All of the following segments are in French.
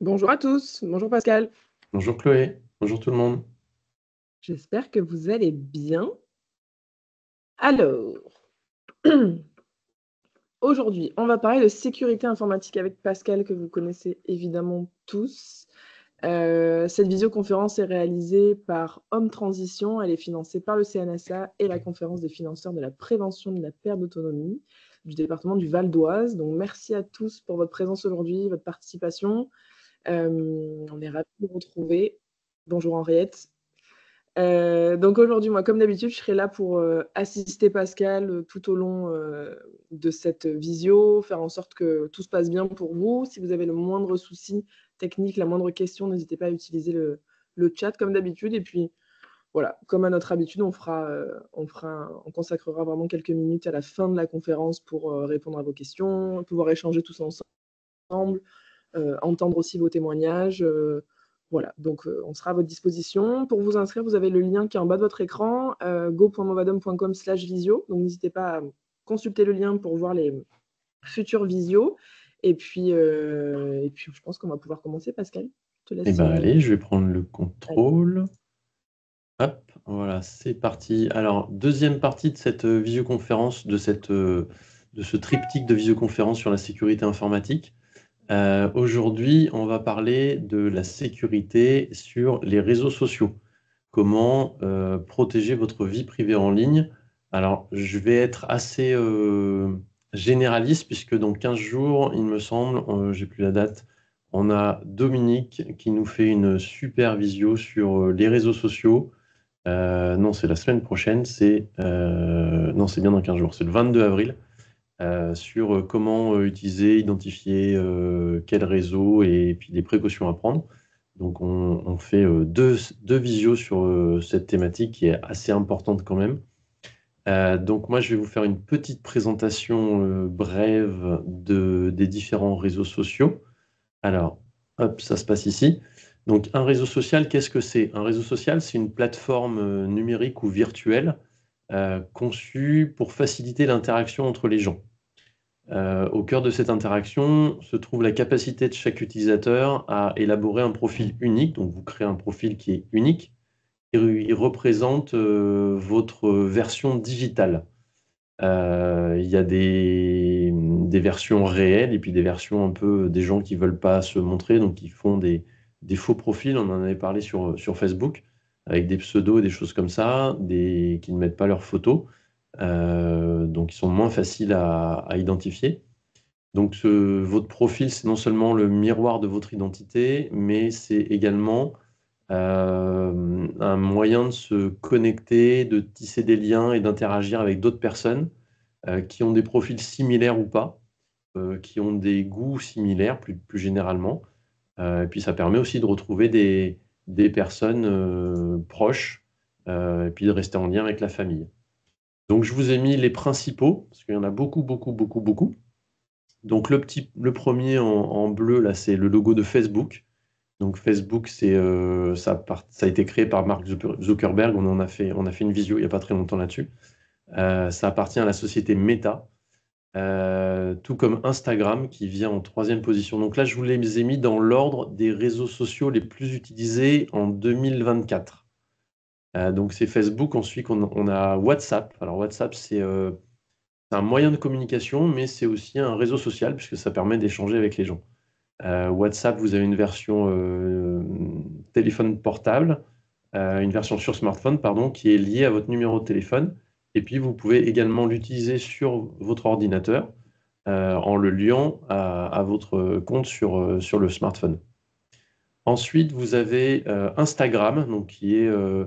Bonjour à tous, bonjour Pascal. Bonjour Chloé, bonjour tout le monde. J'espère que vous allez bien. Alors, aujourd'hui, on va parler de sécurité informatique avec Pascal, que vous connaissez évidemment tous. Cette visioconférence est réalisée par Homme Transition. Elle est financée par le CNSA et la Conférence des financeurs de la prévention de la perte d'autonomie du département du Val d'Oise. Donc, merci à tous pour votre présence aujourd'hui, votre participation. On est ravis de vous retrouver. Bonjour Henriette. Donc aujourd'hui, moi, comme d'habitude, je serai là pour assister Pascal tout au long de cette visio, faire en sorte que tout se passe bien pour vous. Si vous avez le moindre souci technique, la moindre question, n'hésitez pas à utiliser le chat comme d'habitude. Et puis voilà, comme à notre habitude, on consacrera vraiment quelques minutes à la fin de la conférence pour répondre à vos questions, pouvoir échanger tous ensemble, entendre aussi vos témoignages. Voilà, donc on sera à votre disposition. Pour vous inscrire, vous avez le lien qui est en bas de votre écran, go.movadom.com/visio. Donc n'hésitez pas à consulter le lien pour voir les futures visios. Et puis je pense qu'on va pouvoir commencer, Pascal. Je te Eh laisse. bien allez, je vais prendre le Allez. contrôle. Hop, voilà, c'est parti. Alors, deuxième partie de cette visioconférence, de ce triptyque de visioconférence sur la sécurité informatique. Aujourd'hui, on va parler de la sécurité sur les réseaux sociaux. Comment protéger votre vie privée en ligne. Alors, je vais être assez généraliste, puisque dans 15 jours, il me semble, j'ai plus la date, on a Dominique qui nous fait une super visio sur les réseaux sociaux. Non, c'est la semaine prochaine, non, c'est bien dans 15 jours, c'est le 22 avril, sur comment utiliser, identifier quel réseau et puis des précautions à prendre. Donc on fait deux visios sur cette thématique qui est assez importante quand même. Donc moi je vais vous faire une petite présentation brève des différents réseaux sociaux. Alors, hop, ça se passe ici. Donc un réseau social, qu'est-ce que c'est? Un réseau social, c'est une plateforme numérique ou virtuelle conçue pour faciliter l'interaction entre les gens. Au cœur de cette interaction se trouve la capacité de chaque utilisateur à élaborer un profil unique. Donc, vous créez un profil qui est unique et il représente votre version digitale. Il y a des versions réelles et puis des versions un peu des gens qui ne veulent pas se montrer, donc qui font des faux profils. On en avait parlé sur Facebook, avec des pseudos et des choses comme ça, qui ne mettent pas leurs photos. Donc, ils sont moins faciles à identifier. Donc, votre profil, c'est non seulement le miroir de votre identité, mais c'est également un moyen de se connecter, de tisser des liens et d'interagir avec d'autres personnes qui ont des profils similaires ou pas, qui ont des goûts similaires plus généralement. Et puis, ça permet aussi de retrouver des personnes proches et puis de rester en lien avec la famille. Donc, je vous ai mis les principaux, parce qu'il y en a beaucoup, beaucoup, beaucoup, beaucoup. Donc le premier en bleu, là, c'est le logo de Facebook. Donc Facebook, ça a été créé par Mark Zuckerberg. On a fait une visio il n'y a pas très longtemps là-dessus. Ça appartient à la société Meta, tout comme Instagram qui vient en troisième position. Donc là, je vous les ai mis dans l'ordre des réseaux sociaux les plus utilisés en 2024. Donc c'est Facebook. Ensuite, on a WhatsApp. Alors WhatsApp, c'est un moyen de communication, mais c'est aussi un réseau social puisque ça permet d'échanger avec les gens. WhatsApp, vous avez une version téléphone portable, une version sur smartphone, pardon, qui est liée à votre numéro de téléphone. Et puis, vous pouvez également l'utiliser sur votre ordinateur en le liant à votre compte sur le smartphone. Ensuite, vous avez Instagram, donc, qui est euh,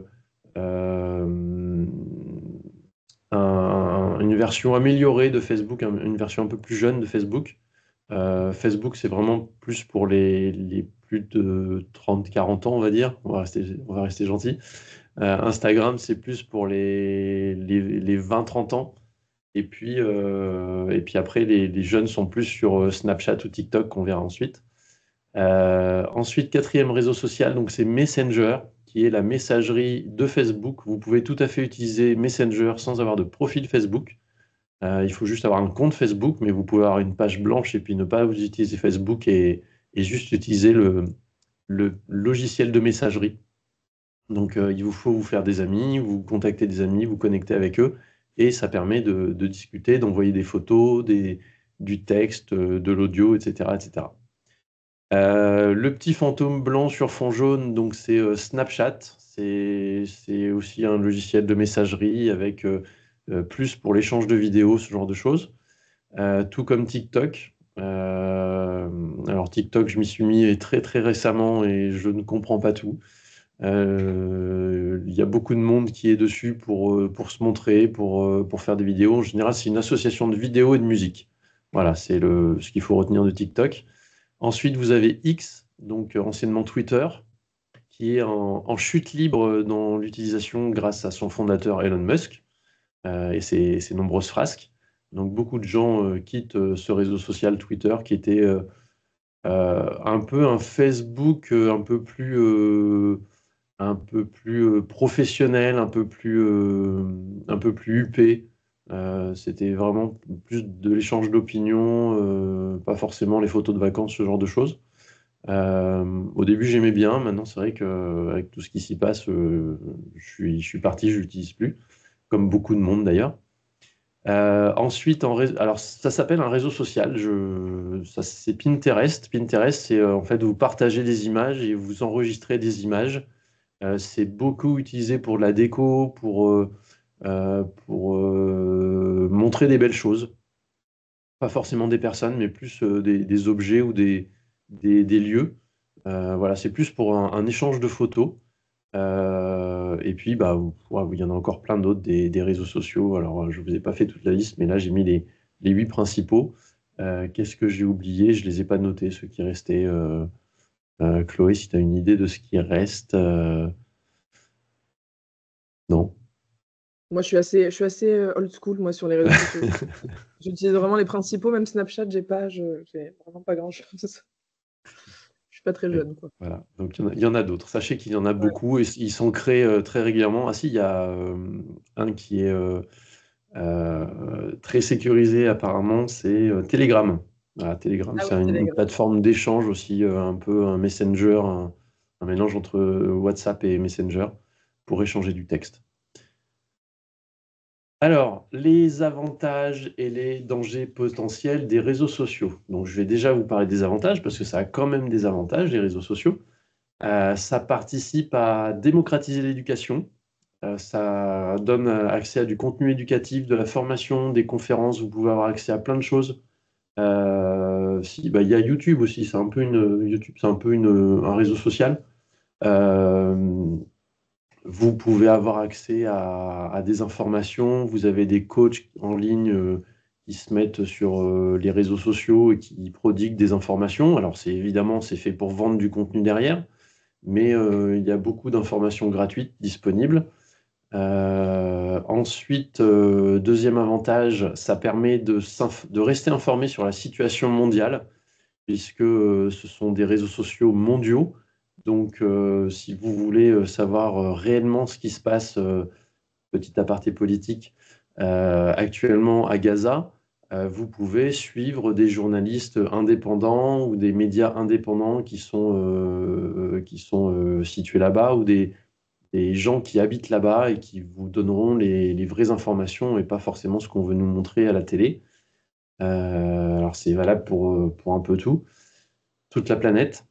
une version améliorée de Facebook, une version un peu plus jeune de Facebook. Facebook, c'est vraiment plus pour les plus de 30-40 ans, on va dire. On va rester gentil. Instagram, c'est plus pour les 20-30 ans. Et puis après, les jeunes sont plus sur Snapchat ou TikTok, qu'on verra ensuite. Ensuite, quatrième réseau social, donc c'est Messenger, qui est la messagerie de Facebook. Vous pouvez tout à fait utiliser Messenger sans avoir de profil Facebook. Il faut juste avoir un compte Facebook, mais vous pouvez avoir une page blanche et puis ne pas vous utiliser Facebook et juste utiliser le logiciel de messagerie. Donc, il vous faut vous faire des amis, vous contacter des amis, vous connecter avec eux, et ça permet de discuter, d'envoyer des photos, du texte, de l'audio, etc., etc. Le petit fantôme blanc sur fond jaune, donc c'est Snapchat. C'est aussi un logiciel de messagerie avec plus pour l'échange de vidéos, ce genre de choses. Tout comme TikTok. Alors TikTok, je m'y suis mis très très récemment et je ne comprends pas tout. Il y a beaucoup de monde qui est dessus pour se montrer, pour faire des vidéos. En général, c'est une association de vidéos et de musique. Voilà, c'est ce qu'il faut retenir de TikTok. Ensuite, vous avez X, donc anciennement Twitter, qui est en chute libre dans l'utilisation grâce à son fondateur Elon Musk et ses nombreuses frasques. Donc beaucoup de gens quittent ce réseau social Twitter qui était un peu un Facebook un peu plus professionnel, un peu plus huppé. C'était vraiment plus de l'échange d'opinions, pas forcément les photos de vacances, ce genre de choses. Au début, j'aimais bien. Maintenant, c'est vrai qu'avec tout ce qui s'y passe, je suis parti, je l'utilise plus, comme beaucoup de monde d'ailleurs. Ensuite, alors ça s'appelle un réseau social. C'est Pinterest. Pinterest, c'est en fait vous partagez des images et vous enregistrez des images. C'est beaucoup utilisé pour la déco, pour montrer des belles choses. Pas forcément des personnes, mais plus des objets ou des lieux. Voilà, c'est plus pour un échange de photos. Et puis, bah, il y en a encore plein d'autres, des réseaux sociaux. Alors, je ne vous ai pas fait toute la liste, mais là, j'ai mis les 8 principaux. Qu'est-ce que j'ai oublié? Je ne les ai pas notés, ceux qui restaient. Chloé, si tu as une idée de ce qui reste. Non. Moi, je suis assez old school, moi, sur les réseaux sociaux. J'utilise vraiment les principaux, même Snapchat, j'ai vraiment pas grand-chose. Je suis pas très Et jeune, quoi. voilà, donc il y en a d'autres. Sachez qu'il y en a Ouais. beaucoup et ils sont créés très régulièrement. Ah si, il y a un qui est très sécurisé apparemment, c'est Telegram. Voilà, Telegram, Ah c'est oui, une Telegram. plateforme d'échange aussi, un peu un messenger, un mélange entre WhatsApp et Messenger pour échanger du texte. Alors, les avantages et les dangers potentiels des réseaux sociaux. Donc, je vais déjà vous parler des avantages parce que ça a quand même des avantages, les réseaux sociaux. Ça participe à démocratiser l'éducation. Ça donne accès à du contenu éducatif, de la formation, des conférences. Vous pouvez avoir accès à plein de choses. Il y a YouTube aussi. YouTube, c'est un peu un réseau social. Euh, Vous pouvez avoir accès à des informations. Vous avez des coachs en ligne qui se mettent sur les réseaux sociaux et qui prodiguent des informations. Alors, c'est fait pour vendre du contenu derrière, mais il y a beaucoup d'informations gratuites disponibles. Ensuite, deuxième avantage, ça permet de rester informé sur la situation mondiale, puisque ce sont des réseaux sociaux mondiaux. Donc, si vous voulez savoir réellement ce qui se passe, petit aparté politique, actuellement à Gaza, vous pouvez suivre des journalistes indépendants ou des médias indépendants qui sont situés là-bas ou des gens qui habitent là-bas et qui vous donneront les vraies informations et pas forcément ce qu'on veut nous montrer à la télé. Alors, c'est valable pour un peu tout, toute la planète.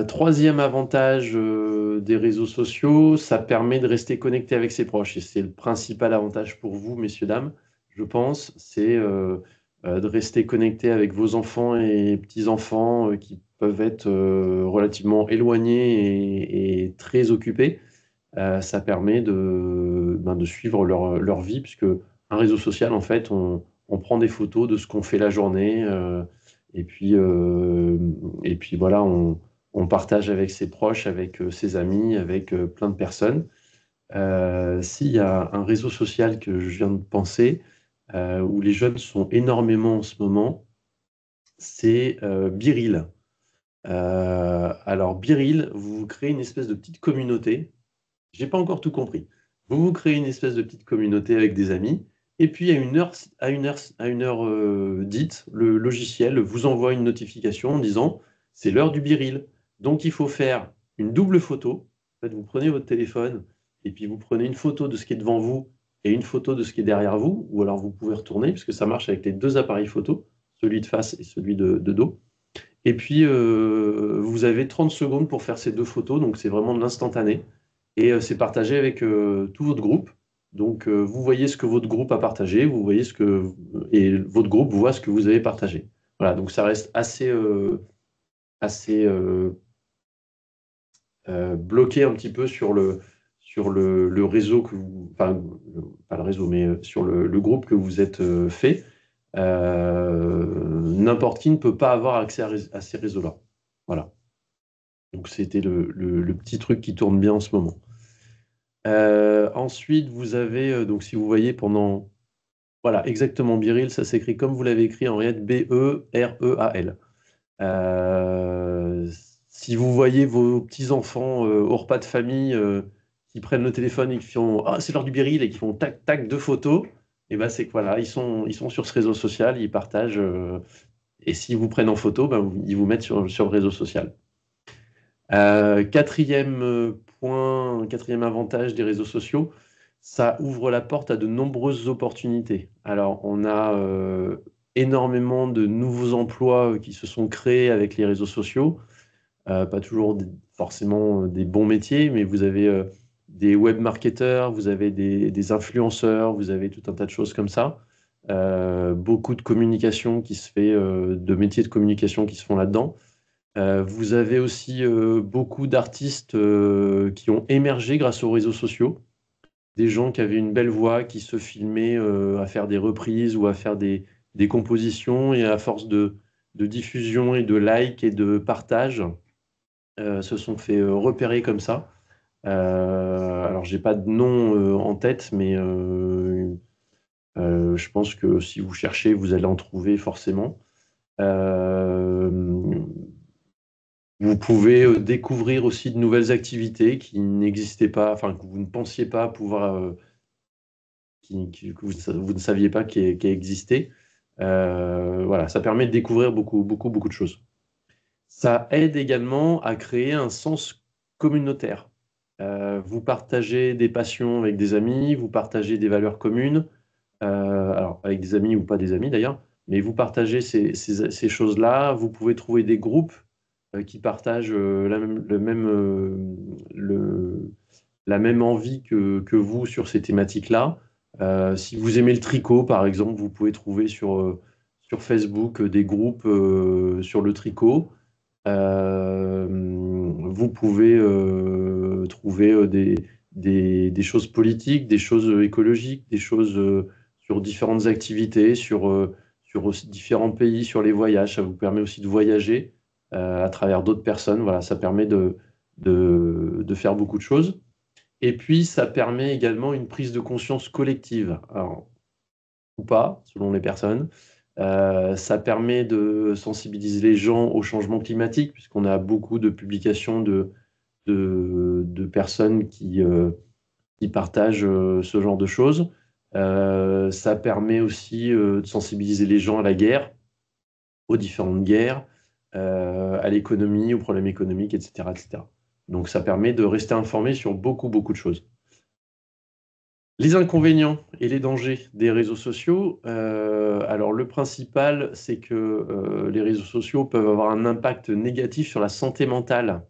Troisième avantage des réseaux sociaux, ça permet de rester connecté avec ses proches. Et c'est le principal avantage pour vous, messieurs, dames, je pense, c'est de rester connecté avec vos enfants et petits-enfants qui peuvent être relativement éloignés et très occupés. Ça permet de suivre leur vie, puisque un réseau social, en fait, on prend des photos de ce qu'on fait la journée, et puis, euh, et puis voilà, on partage avec ses proches, avec ses amis, avec plein de personnes. S'il y a un réseau social que je viens de penser, où les jeunes sont énormément en ce moment, c'est Biril. Alors, Biril, vous créez une espèce de petite communauté. J'ai pas encore tout compris. Vous créez une espèce de petite communauté avec des amis, et puis à une heure dite, le logiciel vous envoie une notification en disant c'est l'heure du biril. Donc, il faut faire une double photo. En fait, vous prenez votre téléphone et puis vous prenez une photo de ce qui est devant vous et une photo de ce qui est derrière vous, ou alors vous pouvez retourner, puisque ça marche avec les deux appareils photo, celui de face et celui de dos. Et puis, vous avez 30 secondes pour faire ces deux photos, donc c'est vraiment de l'instantané. Et c'est partagé avec tout votre groupe. Donc, vous voyez ce que votre groupe a partagé, vous voyez et votre groupe voit ce que vous avez partagé. Voilà, donc ça reste assez bloqué un petit peu sur le réseau enfin, pas le réseau, mais sur le groupe que vous êtes fait. N'importe qui ne peut pas avoir accès à ces réseaux-là. Voilà. Donc c'était le petit truc qui tourne bien en ce moment. Ensuite, vous avez, donc si vous voyez voilà, exactement, Biril, ça s'écrit comme vous l'avez écrit, Henriette, B-E-R-E-A-L. Si vous voyez vos petits-enfants au repas de famille qui prennent le téléphone et qui font «Ah, c'est l'heure du Biril» et qui font tac, tac, deux photos, et ben c'est que voilà, ils sont sur ce réseau social, ils partagent, et s'ils vous prennent en photo, ben, ils vous mettent sur le réseau social. Quatrième point, quatrième avantage des réseaux sociaux, ça ouvre la porte à de nombreuses opportunités. Alors, on a énormément de nouveaux emplois qui se sont créés avec les réseaux sociaux. Pas toujours forcément des bons métiers, mais vous avez des web marketeurs, vous avez des influenceurs, vous avez tout un tas de choses comme ça. Beaucoup de communication qui se fait, de métiers de communication qui se font là-dedans. Vous avez aussi beaucoup d'artistes qui ont émergé grâce aux réseaux sociaux. Des gens qui avaient une belle voix, qui se filmaient à faire des reprises ou à faire des compositions, et à force de diffusion et de likes et de partage, se sont fait repérer comme ça. Alors, j'ai pas de nom en tête, mais je pense que si vous cherchez, vous allez en trouver forcément. Euh, Vous pouvez découvrir aussi de nouvelles activités qui n'existaient pas, enfin que vous ne pensiez pas pouvoir, que vous ne saviez pas qui existaient. Voilà, ça permet de découvrir beaucoup, beaucoup, beaucoup de choses. Ça aide également à créer un sens communautaire. Vous partagez des passions avec des amis, vous partagez des valeurs communes, alors avec des amis ou pas des amis d'ailleurs, mais vous partagez ces choses-là, vous pouvez trouver des groupes qui partagent la même envie que vous sur ces thématiques-là. Si vous aimez le tricot, par exemple, vous pouvez trouver sur Facebook des groupes sur le tricot. Vous pouvez trouver des choses politiques, des choses écologiques, des choses sur différentes activités, sur aussi différents pays, sur les voyages. Ça vous permet aussi de voyager à travers d'autres personnes. Voilà, ça permet de faire beaucoup de choses. Et puis, ça permet également une prise de conscience collective, alors, ou pas, selon les personnes. Ça permet de sensibiliser les gens au changement climatique, puisqu'on a beaucoup de publications de personnes qui partagent ce genre de choses. Ça permet aussi de sensibiliser les gens à la guerre, aux différentes guerres, à l'économie, aux problèmes économiques, etc., etc. Donc ça permet de rester informé sur beaucoup, beaucoup de choses. Les inconvénients et les dangers des réseaux sociaux. Alors le principal, c'est que les réseaux sociaux peuvent avoir un impact négatif sur la santé mentale.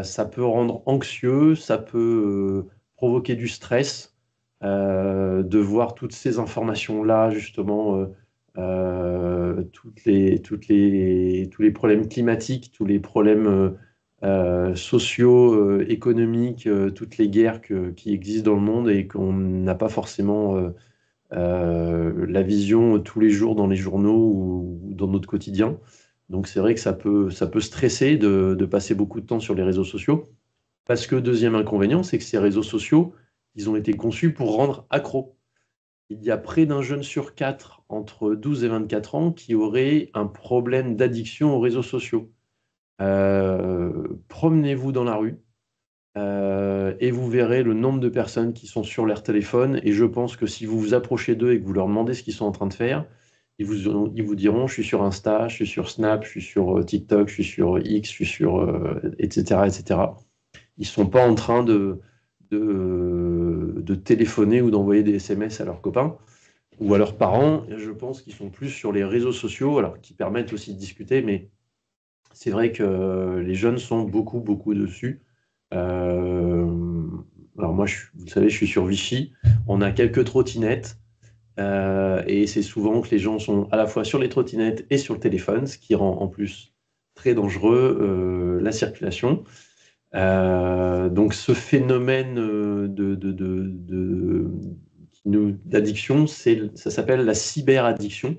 Ça peut rendre anxieux, ça peut provoquer du stress, de voir toutes ces informations-là, justement, tous les problèmes climatiques, tous les problèmes sociaux, économiques, toutes les guerres qui existent dans le monde et qu'on n'a pas forcément la vision tous les jours dans les journaux ou dans notre quotidien. Donc c'est vrai que ça peut stresser de passer beaucoup de temps sur les réseaux sociaux. Parce que deuxième inconvénient, c'est que ces réseaux sociaux, ils ont été conçus pour rendre accro. Il y a près d'un jeune sur quatre entre 12 et 24 ans qui aurait un problème d'addiction aux réseaux sociaux. Promenez-vous dans la rue et vous verrez le nombre de personnes qui sont sur leur téléphone. Et je pense que si vous vous approchez d'eux et que vous leur demandez ce qu'ils sont en train de faire, ils vous diront, je suis sur Insta, je suis sur Snap, je suis sur TikTok, je suis sur X, je suis sur, etc., etc. Ils ne sont pas en train de téléphoner ou d'envoyer des SMS à leurs copains ou à leurs parents. Je pense qu'ils sont plus sur les réseaux sociaux, alors qui permettent aussi de discuter, mais c'est vrai que les jeunes sont beaucoup, beaucoup dessus. Euh, alors moi, vous le savez, je suis sur Vichy. On a quelques trottinettes. Et c'est souvent que les gens sont à la fois sur les trottinettes et sur le téléphone, ce qui rend en plus très dangereux la circulation. Donc ce phénomène d'addiction, ça s'appelle la cyberaddiction.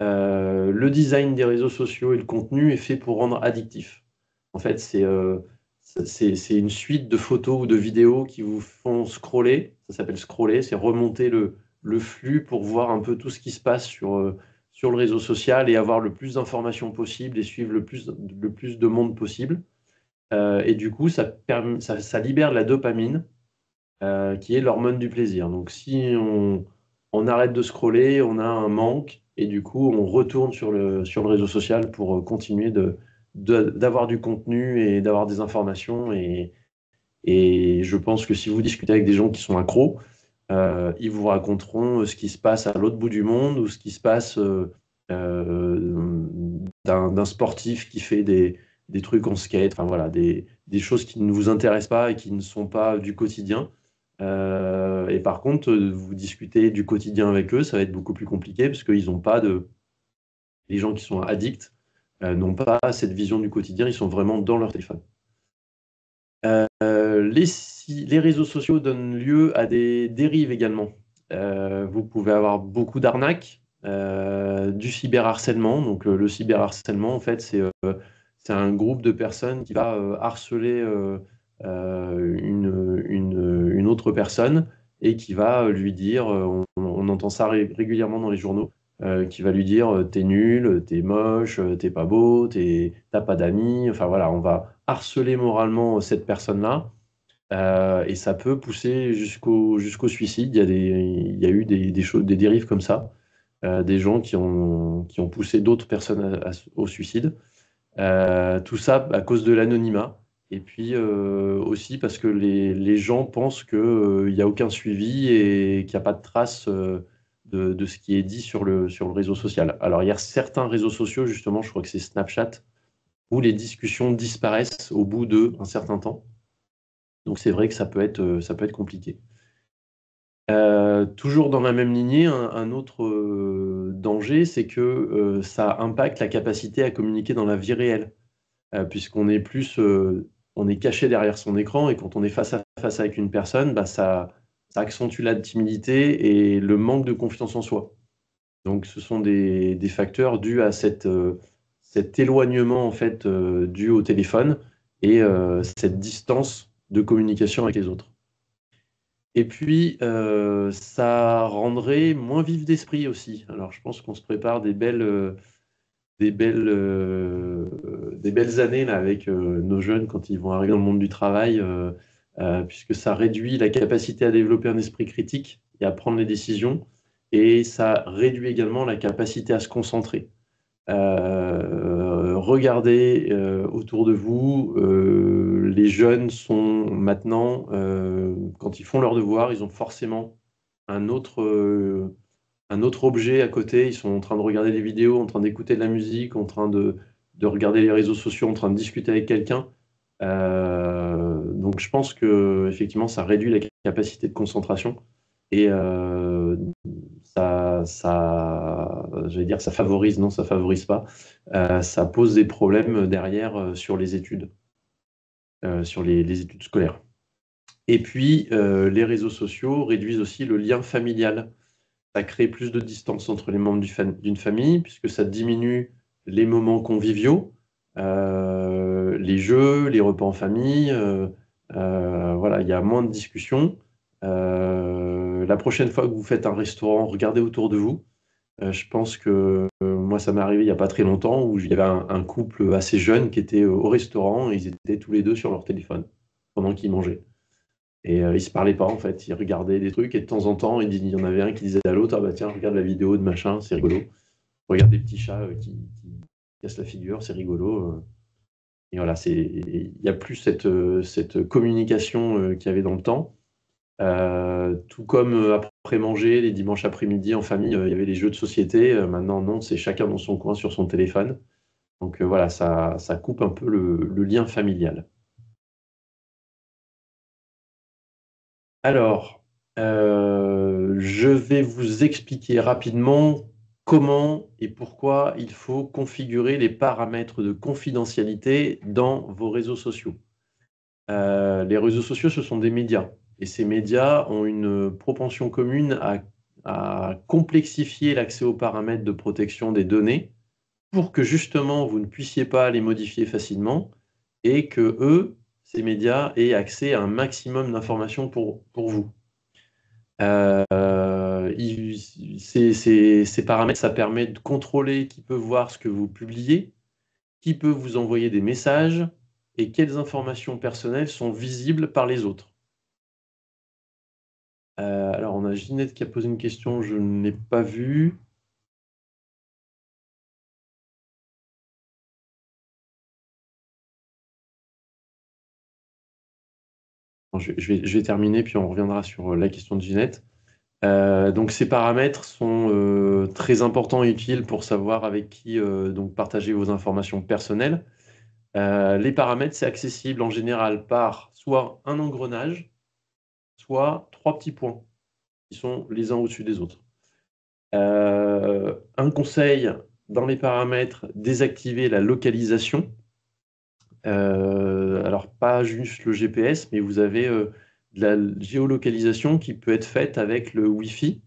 Le design des réseaux sociaux et le contenu est fait pour rendre addictif. En fait, c'est une suite de photos ou de vidéos qui vous font scroller. Ça s'appelle scroller, c'est remonter le flux pour voir un peu tout ce qui se passe sur le réseau social et avoir le plus d'informations possible et suivre le plus de monde possible. Et du coup, ça libère de la dopamine, qui est l'hormone du plaisir. Donc, si on arrête de scroller, on a un manque, et du coup, on retourne sur le réseau social pour continuer d'avoir du contenu et d'avoir des informations. Et je pense que si vous discutez avec des gens qui sont accros, ils vous raconteront ce qui se passe à l'autre bout du monde ou ce qui se passe d'un sportif qui fait des trucs en skate, enfin voilà, des choses qui ne vous intéressent pas et qui ne sont pas du quotidien. Et par contre, vous discutez du quotidien avec eux, ça va être beaucoup plus compliqué parce qu'ils n'ont pas de. Les gens qui sont addicts n'ont pas cette vision du quotidien, ils sont vraiment dans leur téléphone. Les réseaux sociaux donnent lieu à des dérives également. Vous pouvez avoir beaucoup d'arnaques, du cyberharcèlement. Donc le cyberharcèlement, en fait, c'est un groupe de personnes qui va harceler une autre personne et qui va lui dire, on entend ça régulièrement dans les journaux, qui va lui dire t'es nul, t'es moche, t'es pas beau, t'as pas d'amis. Enfin voilà, on va harceler moralement cette personne-là. Et ça peut pousser jusqu'au suicide. Il y a eu des dérives comme ça, des gens qui ont poussé d'autres personnes au suicide. Tout ça à cause de l'anonymat. Et puis aussi parce que les gens pensent qu'il n'y a aucun suivi et qu'il n'y a pas de trace de ce qui est dit sur le réseau social. Alors il y a certains réseaux sociaux, justement, je crois que c'est Snapchat, où les discussions disparaissent au bout d'un certain temps. Donc c'est vrai que ça peut être compliqué. Toujours dans la même lignée, un autre danger, c'est que ça impacte la capacité à communiquer dans la vie réelle, puisqu'on est on est caché derrière son écran et quand on est face à face avec une personne, bah, ça accentue la timidité et le manque de confiance en soi. Donc ce sont des facteurs dus à cet éloignement en fait dû au téléphone et cette distance de communication avec les autres. Et puis, ça rendrait moins vif d'esprit aussi. Alors, je pense qu'on se prépare des belles années là, avec nos jeunes quand ils vont arriver dans le monde du travail, puisque ça réduit la capacité à développer un esprit critique et à prendre les décisions, et ça réduit également la capacité à se concentrer. Regardez autour de vous, les jeunes sont maintenant, quand ils font leurs devoirs, ils ont forcément un autre, un autre objet à côté. Ils sont en train de regarder des vidéos, en train d'écouter de la musique, en train de regarder les réseaux sociaux, en train de discuter avec quelqu'un. Donc je pense que effectivement, ça réduit la capacité de concentration et j'allais dire, ça favorise, non, ça favorise pas. Ça pose des problèmes derrière sur les études, sur les études scolaires. Et puis, les réseaux sociaux réduisent aussi le lien familial. Ça crée plus de distance entre les membres d'une famille, puisque ça diminue les moments conviviaux, les jeux, les repas en famille. Voilà, il y a moins de discussions. La prochaine fois que vous faites un restaurant, regardez autour de vous. Je pense que moi, ça m'est arrivé il n'y a pas très longtemps où il y avait un couple assez jeune qui était au restaurant et ils étaient tous les deux sur leur téléphone pendant qu'ils mangeaient. Et ils se parlaient pas, en fait. Ils regardaient des trucs et de temps en temps, il y en avait un qui disait à l'autre, ah bah tiens, regarde la vidéo de machin, c'est rigolo. Regarde des petits chats qui cassent la figure, c'est rigolo. Et voilà, il n'y a plus cette communication qu'il y avait dans le temps. Tout comme après manger, les dimanches après-midi en famille, il y avait les jeux de société. Maintenant, non, c'est chacun dans son coin sur son téléphone. Donc voilà, ça coupe un peu le lien familial. Alors, je vais vous expliquer rapidement comment et pourquoi il faut configurer les paramètres de confidentialité dans vos réseaux sociaux. Les réseaux sociaux, ce sont des médias. Et ces médias ont une propension commune à complexifier l'accès aux paramètres de protection des données pour que justement vous ne puissiez pas les modifier facilement et que eux, ces médias, aient accès à un maximum d'informations pour vous. Ces paramètres, ça permet de contrôler qui peut voir ce que vous publiez, qui peut vous envoyer des messages et quelles informations personnelles sont visibles par les autres. Alors, on a Ginette qui a posé une question, je ne l'ai pas vue. Bon, je vais terminer, puis on reviendra sur la question de Ginette. Donc, ces paramètres sont très importants et utiles pour savoir avec qui donc partager vos informations personnelles. Les paramètres, c'est accessible en général par soit un engrenage, soit 3 petits points qui sont les uns au-dessus des autres. Un conseil dans les paramètres, désactiver la localisation. Alors, pas juste le GPS, mais vous avez de la géolocalisation qui peut être faite avec le Wi-Fi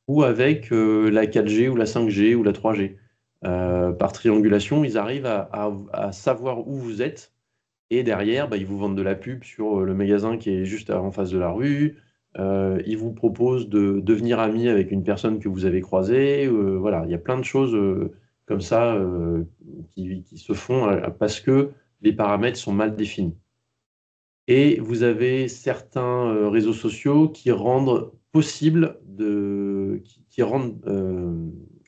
ou avec la 4G ou la 5G ou la 3G. Par triangulation, ils arrivent à savoir où vous êtes et derrière, bah, ils vous vendent de la pub sur le magasin qui est juste en face de la rue. Ils vous proposent de devenir ami avec une personne que vous avez croisée. Voilà, il y a plein de choses comme ça qui se font parce que les paramètres sont mal définis. Et vous avez certains réseaux sociaux qui rendent possible qui rendent,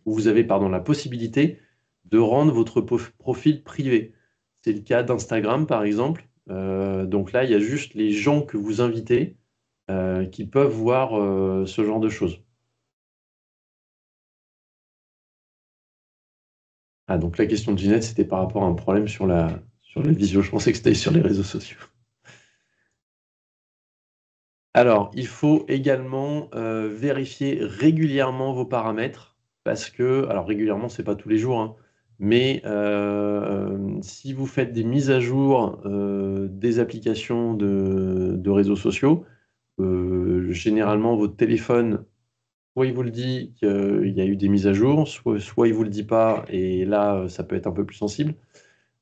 où vous avez pardon, la possibilité de rendre votre profil privé. C'est le cas d'Instagram, par exemple. Donc là, il y a juste les gens que vous invitez qui peuvent voir ce genre de choses. Ah, donc la question de Ginette, c'était par rapport à un problème sur la visio. Je pensais que c'était sur les réseaux sociaux. Alors, il faut également vérifier régulièrement vos paramètres parce que, alors régulièrement, c'est pas tous les jours, hein, mais si vous faites des mises à jour des applications de réseaux sociaux, généralement votre téléphone, soit il vous le dit qu'il y a eu des mises à jour, soit il vous le dit pas, et là, ça peut être un peu plus sensible.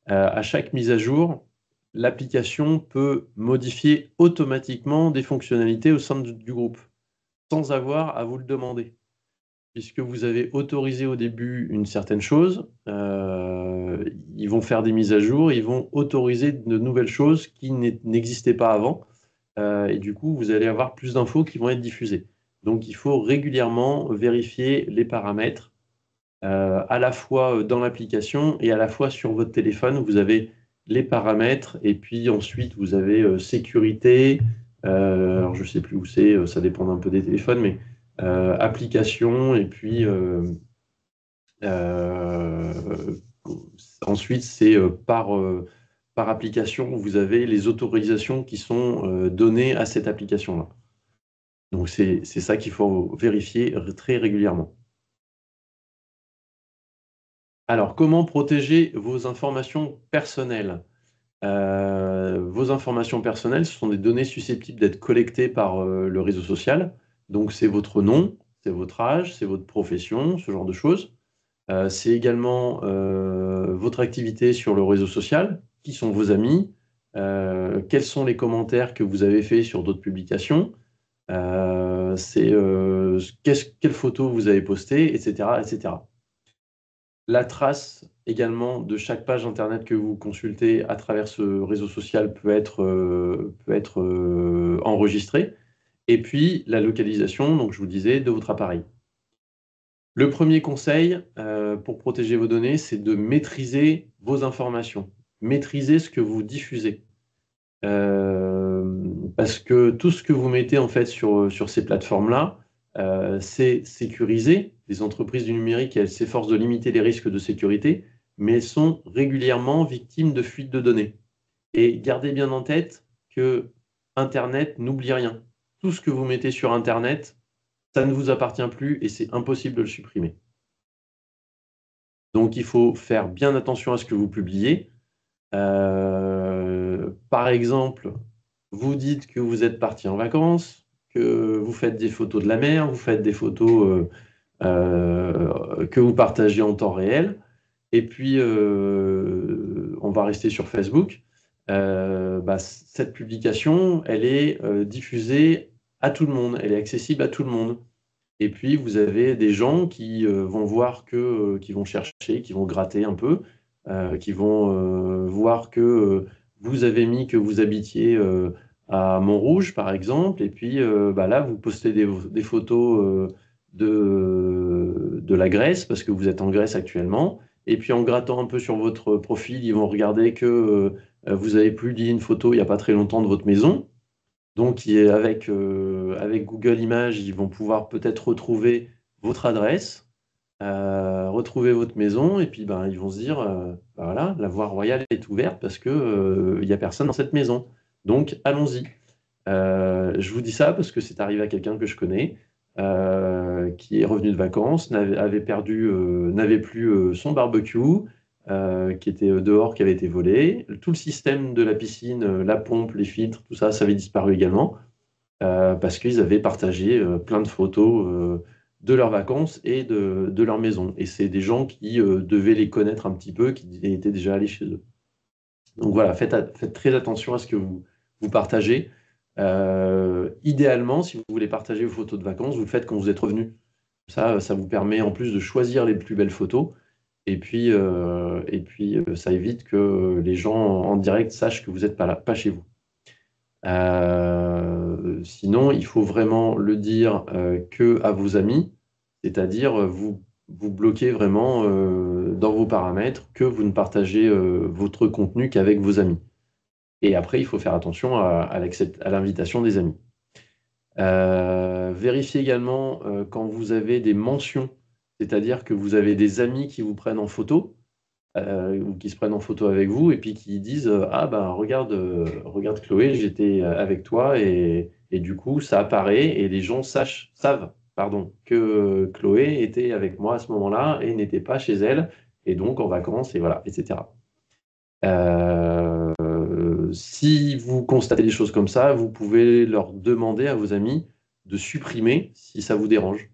À chaque mise à jour, l'application peut modifier automatiquement des fonctionnalités au sein du groupe, sans avoir à vous le demander. Puisque vous avez autorisé au début une certaine chose, ils vont faire des mises à jour, ils vont autoriser de nouvelles choses qui n'existaient pas avant, et du coup, vous allez avoir plus d'infos qui vont être diffusées. Donc, il faut régulièrement vérifier les paramètres à la fois dans l'application et à la fois sur votre téléphone. Vous avez les paramètres et puis ensuite vous avez sécurité. Alors je ne sais plus où c'est, ça dépend un peu des téléphones, mais application et puis ensuite c'est par application, vous avez les autorisations qui sont données à cette application-là. Donc c'est ça qu'il faut vérifier très régulièrement. Alors, comment protéger vos informations personnelles? Vos informations personnelles, ce sont des données susceptibles d'être collectées par le réseau social. Donc, c'est votre nom, c'est votre âge, c'est votre profession, ce genre de choses. C'est également votre activité sur le réseau social, qui sont vos amis, quels sont les commentaires que vous avez faits sur d'autres publications, quelles photos vous avez postées, etc., etc. La trace également de chaque page Internet que vous consultez à travers ce réseau social peut être enregistrée. Et puis, la localisation, donc je vous disais, de votre appareil. Le premier conseil pour protéger vos données, c'est de maîtriser vos informations, maîtriser ce que vous diffusez. Parce que tout ce que vous mettez en fait sur ces plateformes-là, c'est sécurisé. Les entreprises du numérique, elles s'efforcent de limiter les risques de sécurité, mais elles sont régulièrement victimes de fuites de données. Et gardez bien en tête que Internet n'oublie rien. Tout ce que vous mettez sur Internet, ça ne vous appartient plus et c'est impossible de le supprimer. Donc, il faut faire bien attention à ce que vous publiez. Par exemple, vous dites que vous êtes parti en vacances, que vous faites des photos de la mer, vous faites des photos que vous partagez en temps réel. Et puis, on va rester sur Facebook. Cette publication, elle est diffusée à tout le monde, elle est accessible à tout le monde. Et puis, vous avez des gens qui vont voir qui vont chercher, qui vont gratter un peu, qui vont voir que vous avez mis que vous habitiez à Montrouge, par exemple, et puis là, vous postez des photos de la Grèce, parce que vous êtes en Grèce actuellement, et puis en grattant un peu sur votre profil, ils vont regarder que vous avez publié une photo il n'y a pas très longtemps de votre maison. Donc, avec Google Images, ils vont pouvoir peut-être retrouver votre adresse, retrouver votre maison, et puis ils vont se dire, voilà, la voie royale est ouverte parce que il n'y a personne dans cette maison. Donc, allons-y. Je vous dis ça parce que c'est arrivé à quelqu'un que je connais, qui est revenu de vacances, n'avait plus son barbecue, qui était dehors, qui avait été volé. Tout le système de la piscine, la pompe, les filtres, tout ça, ça avait disparu également, parce qu'ils avaient partagé plein de photos de leurs vacances et de leur maison. Et c'est des gens qui devaient les connaître un petit peu, qui étaient déjà allés chez eux. Donc voilà, faites très attention à ce que vous partagez. Idéalement, si vous voulez partager vos photos de vacances, vous le faites quand vous êtes revenu. Ça vous permet en plus de choisir les plus belles photos. Et puis, ça évite que les gens en direct sachent que vous n'êtes pas là, pas chez vous. Sinon, il faut vraiment le dire que à vos amis, c'est-à-dire vous bloquez vraiment dans vos paramètres que vous ne partagez votre contenu qu'avec vos amis. Et après, il faut faire attention à l'invitation des amis. Vérifiez également quand vous avez des mentions, c'est-à-dire que vous avez des amis qui vous prennent en photo ou qui se prennent en photo avec vous et puis qui disent ah ben regarde Chloé, j'étais avec toi et du coup ça apparaît et les gens savent que Chloé était avec moi à ce moment-là et n'était pas chez elle et donc en vacances et voilà, etc. Si vous constatez des choses comme ça, vous pouvez leur demander à vos amis de supprimer si ça vous dérange.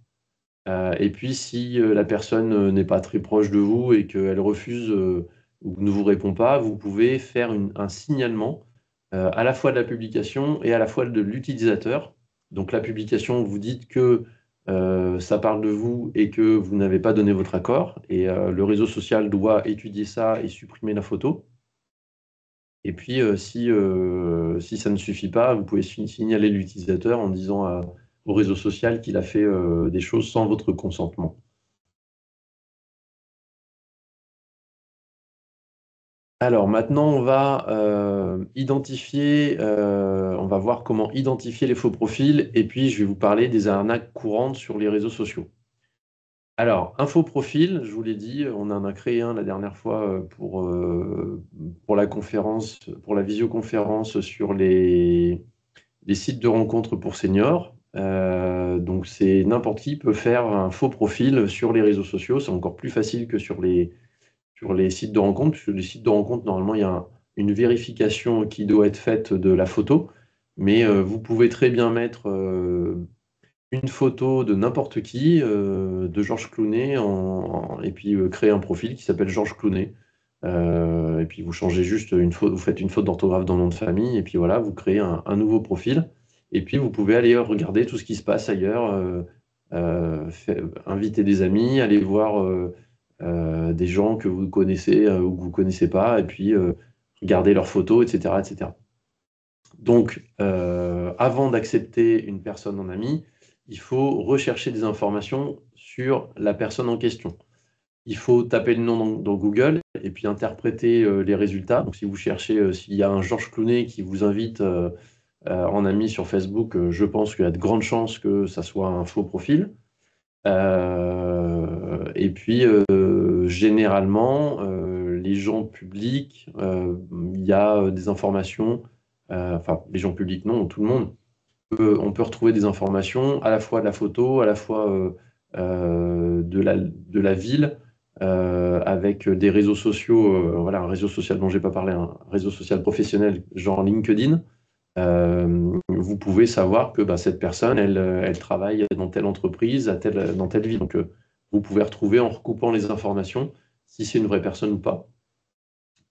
Et puis, si la personne n'est pas très proche de vous et qu'elle refuse ou ne vous répond pas, vous pouvez faire un signalement à la fois de la publication et à la fois de l'utilisateur. Donc, la publication, vous dites que ça parle de vous et que vous n'avez pas donné votre accord. Et le réseau social doit étudier ça et supprimer la photo. Et puis, si ça ne suffit pas, vous pouvez signaler l'utilisateur en disant au réseau social qu'il a fait des choses sans votre consentement. Alors maintenant, on va on va voir comment identifier les faux profils et puis je vais vous parler des arnaques courantes sur les réseaux sociaux. Alors, un faux profil, je vous l'ai dit, on en a créé un la dernière fois pour la conférence, pour la visioconférence sur les sites de rencontres pour seniors. Donc, c'est n'importe qui peut faire un faux profil sur les réseaux sociaux. C'est encore plus facile que sur les sites de rencontres, puisque les sites de rencontres, normalement, il y a une vérification qui doit être faite de la photo. Mais vous pouvez très bien mettre une photo de n'importe qui, de Georges Clooney, et puis créer un profil qui s'appelle Georges Clooney. Et puis vous changez juste une faute, vous faites une faute d'orthographe dans le nom de famille, et puis voilà, vous créez un nouveau profil. Et puis vous pouvez aller regarder tout ce qui se passe ailleurs, inviter des amis, aller voir des gens que vous connaissez ou que vous ne connaissez pas, et puis regarder leurs photos, etc., etc. Donc, avant d'accepter une personne en ami, il faut rechercher des informations sur la personne en question. Il faut taper le nom dans Google et puis interpréter les résultats. Donc, si vous cherchez, s'il y a un Georges Clooney qui vous invite en ami sur Facebook, je pense qu'il y a de grandes chances que ça soit un faux profil. Et puis, généralement, les gens publics, il y a des informations, enfin, les gens publics, non, tout le monde, on peut retrouver des informations à la fois de la photo, à la fois de la ville, avec des réseaux sociaux, voilà, un réseau social dont j'ai pas parlé, un réseau social professionnel, genre LinkedIn. Vous pouvez savoir que bah, cette personne, elle travaille dans telle entreprise, dans telle ville. Donc, vous pouvez retrouver en recoupant les informations si c'est une vraie personne ou pas.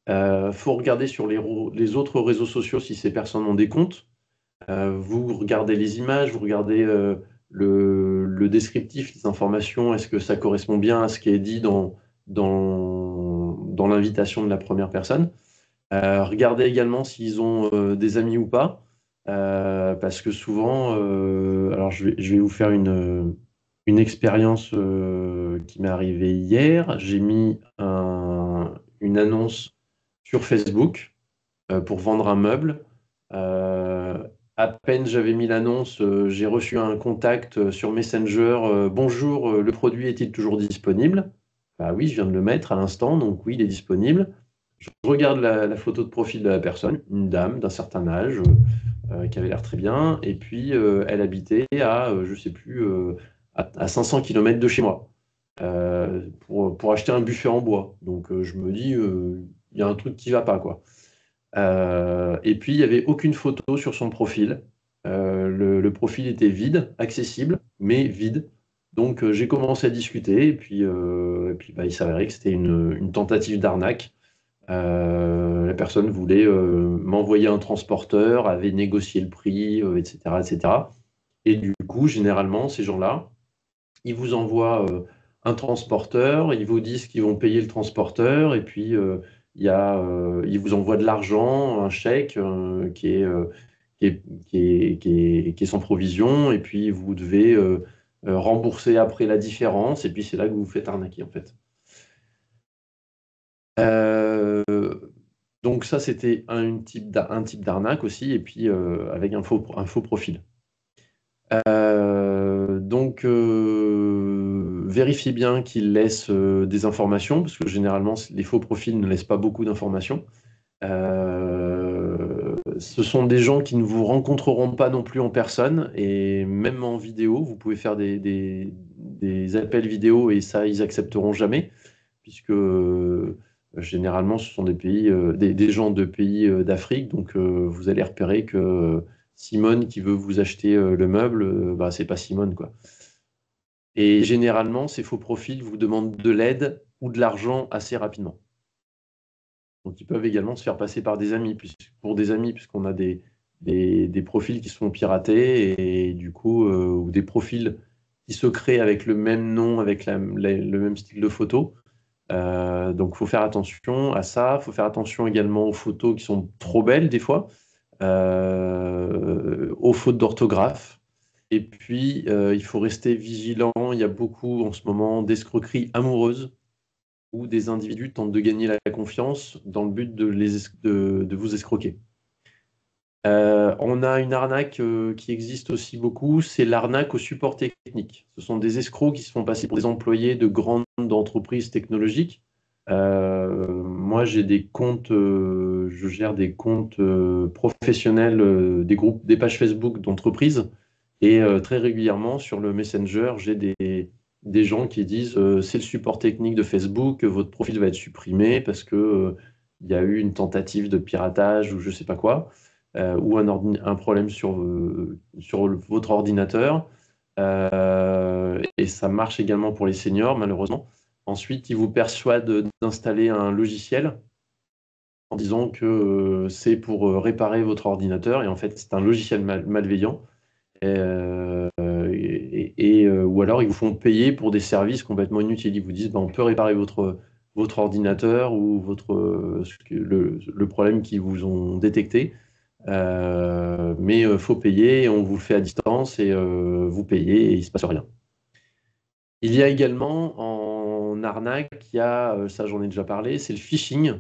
Il faut regarder sur les autres réseaux sociaux si ces personnes ont des comptes. Vous regardez les images, vous regardez le descriptif, les informations, est-ce que ça correspond bien à ce qui est dit dans l'invitation de la première personne. Regardez également s'ils ont des amis ou pas, parce que souvent, alors je vais vous faire une expérience qui m'est arrivée hier. J'ai mis une annonce sur Facebook pour vendre un meuble. Euh, à peine j'avais mis l'annonce, j'ai reçu un contact sur Messenger. Bonjour, le produit est-il toujours disponible? Bah oui, je viens de le mettre à l'instant, donc oui, il est disponible. Je regarde la photo de profil de la personne, une dame d'un certain âge, qui avait l'air très bien, et puis elle habitait à, je sais plus, à 500 km de chez moi, pour acheter un buffet en bois. Donc je me dis, il y a un truc qui va pas, quoi. Et puis il n'y avait aucune photo sur son profil. Le profil était vide, accessible, mais vide. Donc j'ai commencé à discuter, et puis bah, il s'avérait que c'était une tentative d'arnaque. La personne voulait m'envoyer un transporteur, avait négocié le prix, etc., etc. Et du coup, généralement, ces gens-là, ils vous envoient un transporteur, ils vous disent qu'ils vont payer le transporteur, et puis ils vous envoient de l'argent, un chèque qui est sans provision, et puis vous devez rembourser après la différence, et puis c'est là que vous vous faites arnaquer, en fait. Euh, donc ça, c'était un type d'arnaque aussi, et puis avec un faux profil. Donc, vérifiez bien qu'ils laissent des informations, parce que généralement, les faux profils ne laissent pas beaucoup d'informations. Ce sont des gens qui ne vous rencontreront pas non plus en personne, et même en vidéo, vous pouvez faire des appels vidéo, et ça, ils accepteront jamais, puisque généralement, ce sont des gens de pays d'Afrique, donc vous allez repérer que Simone qui veut vous acheter le meuble, bah, c'est pas Simone, quoi. Et généralement, ces faux profils vous demandent de l'aide ou de l'argent assez rapidement. Donc, ils peuvent également se faire passer par des amis, pour des amis, puisqu'on a des profils qui sont piratés, et du coup, ou des profils qui se créent avec le même nom, avec le même style de photo. Donc, il faut faire attention à ça. Il faut faire attention également aux photos qui sont trop belles, des fois, aux fautes d'orthographe. Et puis, il faut rester vigilant. Il y a beaucoup en ce moment d'escroqueries amoureuses où des individus tentent de gagner la confiance dans le but de vous escroquer. On a une arnaque qui existe aussi beaucoup, c'est l'arnaque au support technique. Ce sont des escrocs qui se font passer pour des employés de grandes entreprises technologiques. Moi, j'ai des comptes, je gère des comptes professionnels, des groupes, des pages Facebook d'entreprises, et très régulièrement sur le Messenger, j'ai des gens qui disent c'est le support technique de Facebook, votre profil va être supprimé parce que il y a eu une tentative de piratage ou je sais pas quoi, ou un problème sur votre ordinateur. Et ça marche également pour les seniors, malheureusement. Ensuite, ils vous persuadent d'installer un logiciel en disant que c'est pour réparer votre ordinateur, et en fait, c'est un logiciel malveillant. ou alors ils vous font payer pour des services complètement inutiles. Ils vous disent, on peut réparer votre ordinateur ou le problème qu'ils vous ont détecté, mais il faut payer, on vous le fait à distance et vous payez et il ne se passe rien. Il y a également en arnaque, ça j'en ai déjà parlé, c'est le phishing.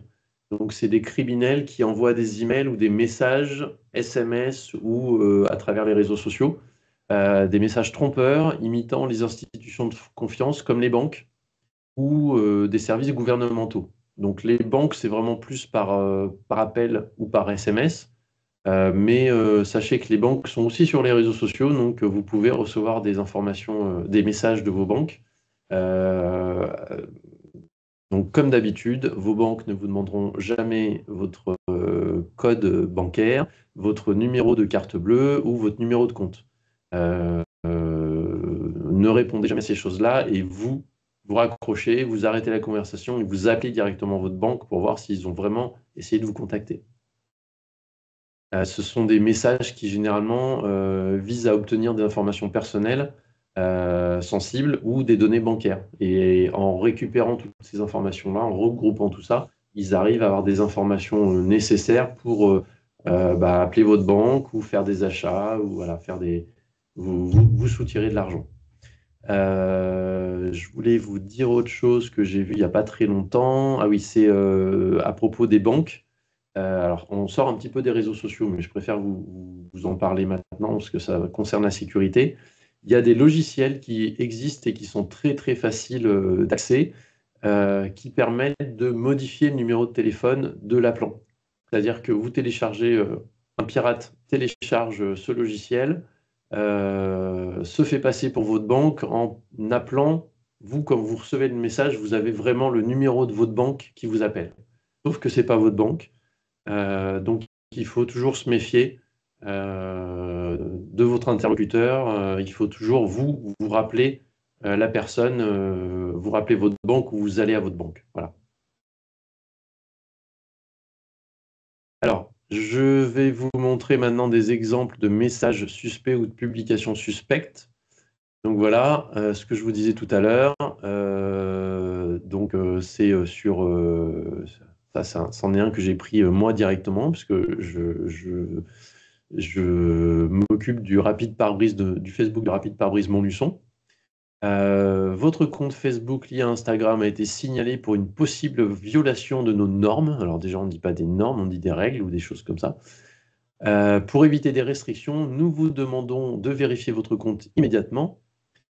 Donc c'est des criminels qui envoient des emails ou des messages SMS ou à travers les réseaux sociaux, des messages trompeurs imitant les institutions de confiance comme les banques ou des services gouvernementaux. Donc les banques, c'est vraiment plus par appel ou par SMS. Mais sachez que les banques sont aussi sur les réseaux sociaux, donc vous pouvez recevoir des informations, des messages de vos banques. Euh, donc comme d'habitude, vos banques ne vous demanderont jamais votre code bancaire, votre numéro de carte bleue ou votre numéro de compte. Ne répondez jamais à ces choses-là et vous raccrochez, vous arrêtez la conversation et vous appelez directement votre banque pour voir s'ils ont vraiment essayé de vous contacter. Ce sont des messages qui généralement visent à obtenir des informations personnelles sensibles ou des données bancaires. Et en récupérant toutes ces informations-là, en regroupant tout ça, ils arrivent à avoir des informations nécessaires pour appeler votre banque ou faire des achats ou voilà, vous soutirer de l'argent. Je voulais vous dire autre chose que j'ai vu il n'y a pas très longtemps. Ah oui, c'est à propos des banques. Alors, on sort un petit peu des réseaux sociaux, mais je préfère vous en parler maintenant parce que ça concerne la sécurité. Il y a des logiciels qui existent et qui sont très très faciles d'accès, qui permettent de modifier le numéro de téléphone de l'appelant. C'est-à-dire que vous téléchargez, un pirate télécharge ce logiciel, se fait passer pour votre banque en appelant. Vous, quand vous recevez le message, vous avez vraiment le numéro de votre banque qui vous appelle. Sauf que ce n'est pas votre banque. Donc, il faut toujours se méfier de votre interlocuteur. Il faut toujours vous rappeler la personne, vous rappelez votre banque ou vous allez à votre banque. Voilà. Alors, je vais vous montrer maintenant des exemples de messages suspects ou de publications suspectes. Donc voilà, ce que je vous disais tout à l'heure. C'est sur... ça, c'en est un que j'ai pris moi directement, parce que je m'occupe du rapide pare-brise du Facebook du rapide pare-brise Montluçon. Votre compte Facebook lié à Instagram a été signalé pour une possible violation de nos normes. Alors déjà, on ne dit pas des normes, on dit des règles ou des choses comme ça. Pour éviter des restrictions, nous vous demandons de vérifier votre compte immédiatement.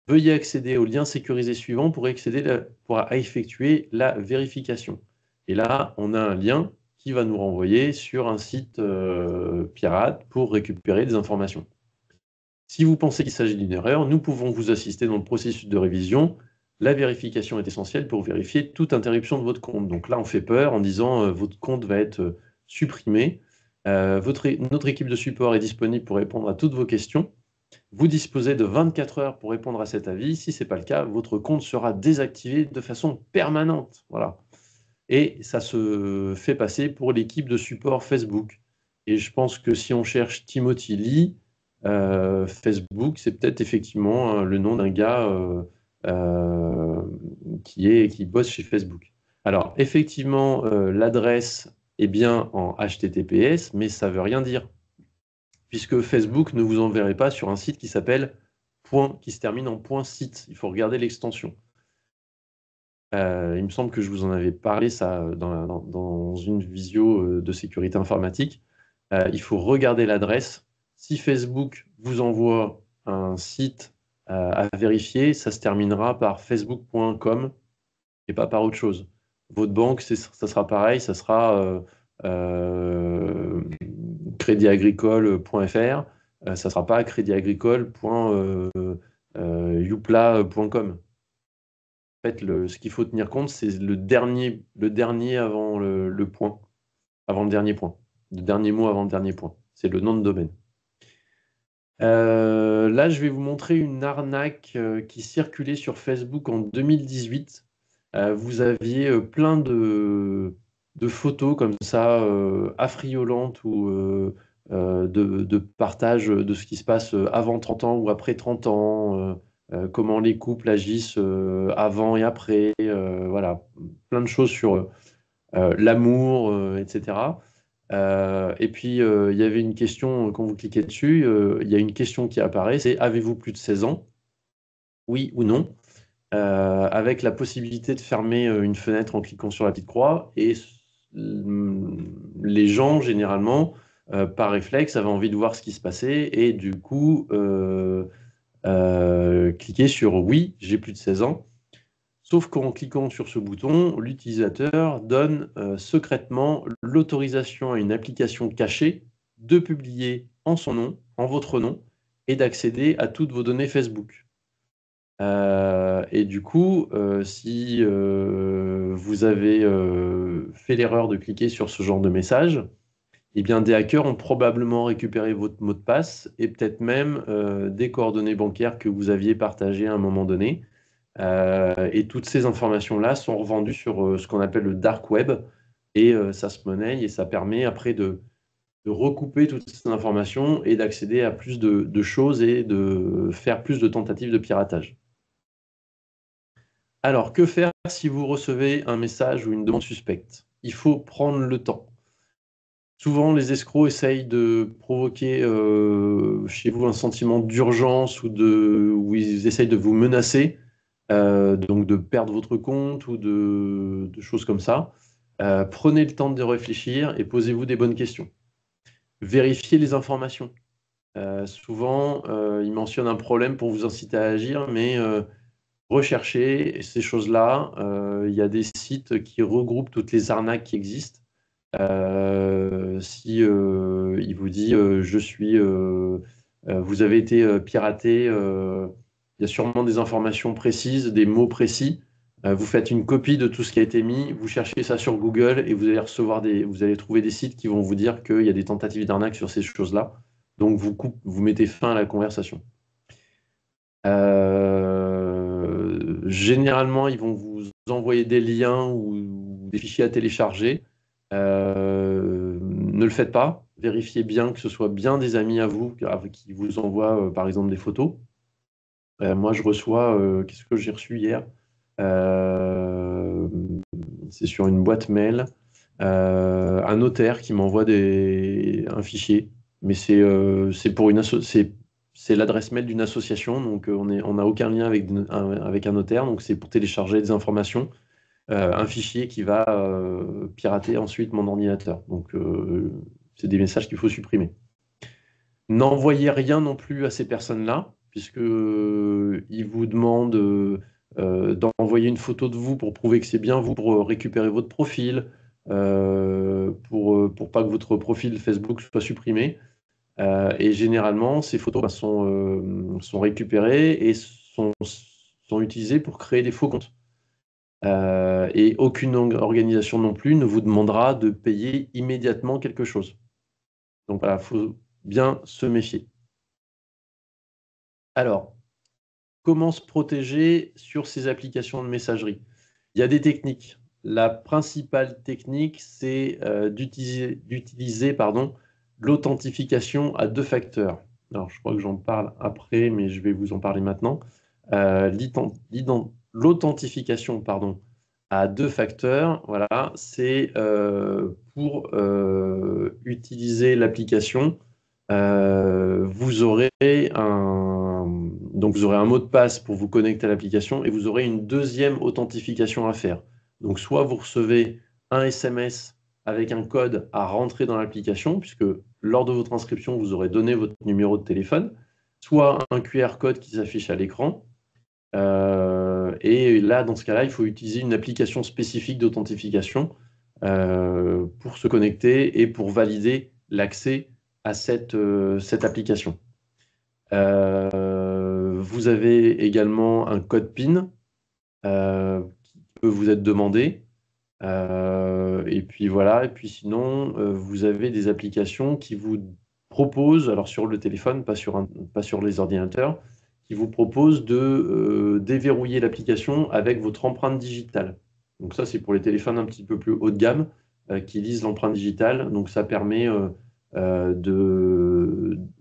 Veuillez accéder au lien sécurisé suivant pour effectuer la vérification. Et là, on a un lien qui va nous renvoyer sur un site pirate pour récupérer des informations. Si vous pensez qu'il s'agit d'une erreur, nous pouvons vous assister dans le processus de révision. La vérification est essentielle pour vérifier toute interruption de votre compte. Donc là, on fait peur en disant votre compte va être supprimé. Notre équipe de support est disponible pour répondre à toutes vos questions. Vous disposez de 24 heures pour répondre à cet avis. Si ce n'est pas le cas, votre compte sera désactivé de façon permanente. Voilà. Et ça se fait passer pour l'équipe de support Facebook. Et je pense que si on cherche Timothy Lee, Facebook, c'est peut-être effectivement le nom d'un gars qui bosse chez Facebook. Alors, effectivement, l'adresse est bien en HTTPS, mais ça ne veut rien dire, puisque Facebook ne vous enverrait pas sur un site qui s'appelle qui se termine en .site. Il faut regarder l'extension. Il me semble que je vous en avais parlé ça dans une visio de sécurité informatique. Il faut regarder l'adresse. Si Facebook vous envoie un site à vérifier, ça se terminera par facebook.com et pas par autre chose. Votre banque, ça sera pareil, ça sera créditagricole.fr, ça ne sera pas créditagricole.youpla.com. En fait, ce qu'il faut tenir compte, c'est le dernier avant le point, avant le dernier point. Le dernier mot avant le dernier point. C'est le nom de domaine. Là, je vais vous montrer une arnaque qui circulait sur Facebook en 2018. Vous aviez plein de photos comme ça, affriolantes ou de partage de ce qui se passe avant 30 ans ou après 30 ans. comment les couples agissent avant et après, voilà, plein de choses sur l'amour, etc. Et puis, il y avait une question, quand vous cliquez dessus, il y a une question qui apparaît, c'est: avez-vous plus de 16 ans? Oui ou non? Avec la possibilité de fermer une fenêtre en cliquant sur la petite croix. Et les gens, généralement, par réflexe, avaient envie de voir ce qui se passait et du coup, cliquer sur «Oui, j'ai plus de 16 ans». Sauf qu'en cliquant sur ce bouton, l'utilisateur donne secrètement l'autorisation à une application cachée de publier en son nom, en votre nom, et d'accéder à toutes vos données Facebook. Et du coup, si vous avez fait l'erreur de cliquer sur ce genre de message, eh bien, des hackers ont probablement récupéré votre mot de passe et peut-être même des coordonnées bancaires que vous aviez partagées à un moment donné. Et toutes ces informations-là sont revendues sur ce qu'on appelle le dark web, et ça se monnaie et ça permet après de recouper toutes ces informations et d'accéder à plus de choses et de faire plus de tentatives de piratage. Alors, que faire si vous recevez un message ou une demande suspecte? Il faut prendre le temps. Souvent, les escrocs essayent de provoquer chez vous un sentiment d'urgence ou ils essayent de vous menacer, donc de perdre votre compte ou de choses comme ça. Prenez le temps de réfléchir et posez-vous des bonnes questions. Vérifiez les informations. Souvent, ils mentionnent un problème pour vous inciter à agir, mais recherchez ces choses-là. Il y a des sites qui regroupent toutes les arnaques qui existent. Si il vous dit vous avez été piraté, il y a sûrement des informations précises, des mots précis. Vous faites une copie de tout ce qui a été mis, vous cherchez ça sur Google et vous allez trouver des sites qui vont vous dire qu'il y a des tentatives d'arnaque sur ces choses-là. Donc vous mettez fin à la conversation. Généralement, ils vont vous envoyer des liens ou des fichiers à télécharger. Ne le faites pas. Vérifiez bien que ce soit bien des amis à vous qui vous envoient, par exemple, des photos. Moi, je reçois, qu'est-ce que j'ai reçu hier? C'est sur une boîte mail, un notaire qui m'envoie un fichier, mais c'est pour c'est l'adresse mail d'une association, donc on n'a aucun lien avec un notaire, donc c'est pour télécharger des informations, un fichier qui va pirater ensuite mon ordinateur. Donc c'est des messages qu'il faut supprimer. N'envoyez rien non plus à ces personnes-là, puisque ils vous demandent d'envoyer une photo de vous pour prouver que c'est bien vous, pour récupérer votre profil, pour pas que votre profil Facebook soit supprimé. Et généralement, ces photos sont récupérées et sont utilisées pour créer des faux comptes. Et aucune organisation non plus ne vous demandera de payer immédiatement quelque chose. Donc voilà, il faut bien se méfier. Alors, comment se protéger sur ces applications de messagerie? Il y a des techniques. La principale technique, c'est d'utiliser l'authentification à 2 facteurs. Alors, je crois que j'en parle après, mais je vais vous en parler maintenant. L'authentification, à 2 facteurs, voilà, c'est pour utiliser l'application. Vous aurez vous aurez un mot de passe pour vous connecter à l'application et vous aurez une deuxième authentification à faire. Donc, soit vous recevez un SMS avec un code à rentrer dans l'application, puisque lors de votre inscription, vous aurez donné votre numéro de téléphone, soit un QR code qui s'affiche à l'écran. Et là, dans ce cas-là, il faut utiliser une application spécifique d'authentification pour se connecter et pour valider l'accès à cette application. Vous avez également un code PIN qui peut vous être demandé. Et puis voilà, et puis sinon, vous avez des applications qui vous proposent, alors sur le téléphone, pas sur les ordinateurs, qui vous proposent de déverrouiller l'application avec votre empreinte digitale. Donc ça, c'est pour les téléphones un petit peu plus haut de gamme qui lisent l'empreinte digitale. Donc ça permet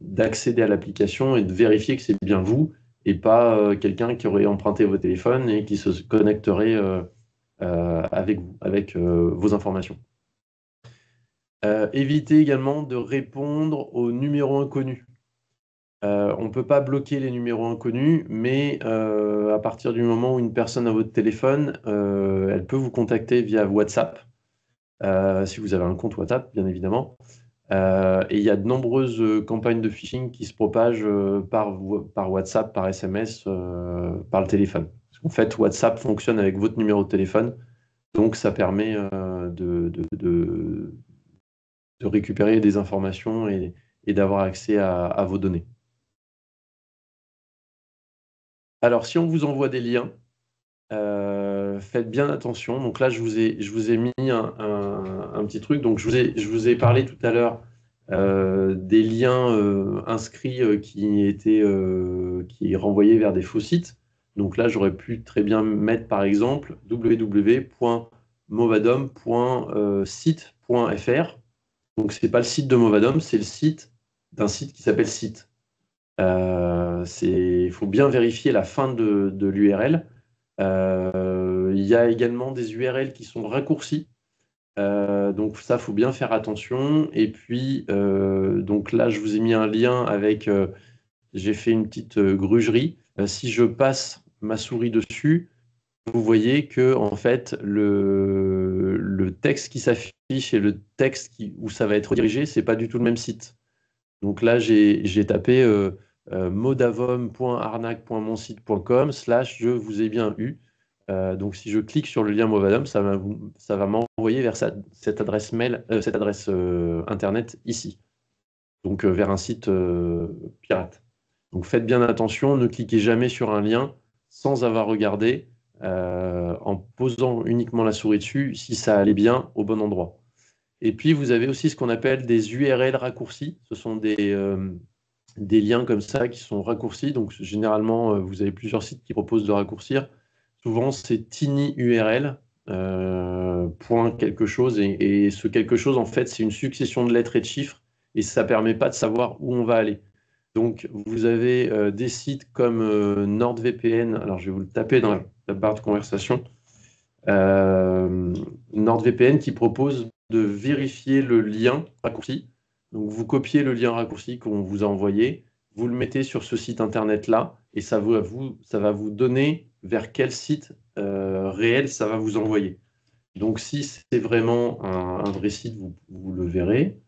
d'accéder à l'application et de vérifier que c'est bien vous et pas quelqu'un qui aurait emprunté vos téléphones et qui se connecterait avec vous, avec vos informations. Évitez également de répondre aux numéros inconnus. On ne peut pas bloquer les numéros inconnus, mais à partir du moment où une personne a votre téléphone, elle peut vous contacter via WhatsApp, si vous avez un compte WhatsApp, bien évidemment. Et il y a de nombreuses campagnes de phishing qui se propagent par WhatsApp, par SMS, par le téléphone. Parce qu'en fait, WhatsApp fonctionne avec votre numéro de téléphone, donc ça permet de récupérer des informations et d'avoir accès à vos données. Alors, si on vous envoie des liens, faites bien attention. Donc là, je vous ai mis un petit truc. Donc, je vous ai parlé tout à l'heure des liens inscrits qui renvoyaient vers des faux sites. Donc là, j'aurais pu très bien mettre, par exemple, www.movadom.site.fr. Donc, ce n'est pas le site de Movadom, c'est le site d'un site qui s'appelle Site. Il faut bien vérifier la fin de l'URL. Il y a également des URL qui sont raccourcis. Donc ça, il faut bien faire attention. Et puis, donc là, je vous ai mis un lien avec... j'ai fait une petite grugerie. Si je passe ma souris dessus, vous voyez que en fait, le texte qui s'affiche et le texte où ça va être redirigé, c'est pas du tout le même site. Donc là, j'ai tapé modavom.arnaque.monsite.com / je vous ai bien eu. Donc si je clique sur le lien Movadom, ça va m'envoyer vers cette adresse mail, cette adresse internet ici. Donc vers un site pirate. Donc faites bien attention, ne cliquez jamais sur un lien sans avoir regardé, en posant uniquement la souris dessus, si ça allait bien au bon endroit. Et puis, vous avez aussi ce qu'on appelle des URL raccourcis. Ce sont des liens comme ça qui sont raccourcis. Donc, généralement, vous avez plusieurs sites qui proposent de raccourcir. Souvent, c'est tinyurl, point quelque chose. Et ce quelque chose, en fait, c'est une succession de lettres et de chiffres. Et ça ne permet pas de savoir où on va aller. Donc, vous avez des sites comme NordVPN. Alors, je vais vous le taper dans la barre de conversation. NordVPN qui propose de vérifier le lien raccourci. Donc, vous copiez le lien raccourci qu'on vous a envoyé, vous le mettez sur ce site internet-là, et ça va vous donner vers quel site réel ça va vous envoyer. Donc, si c'est vraiment un vrai site, vous le verrez.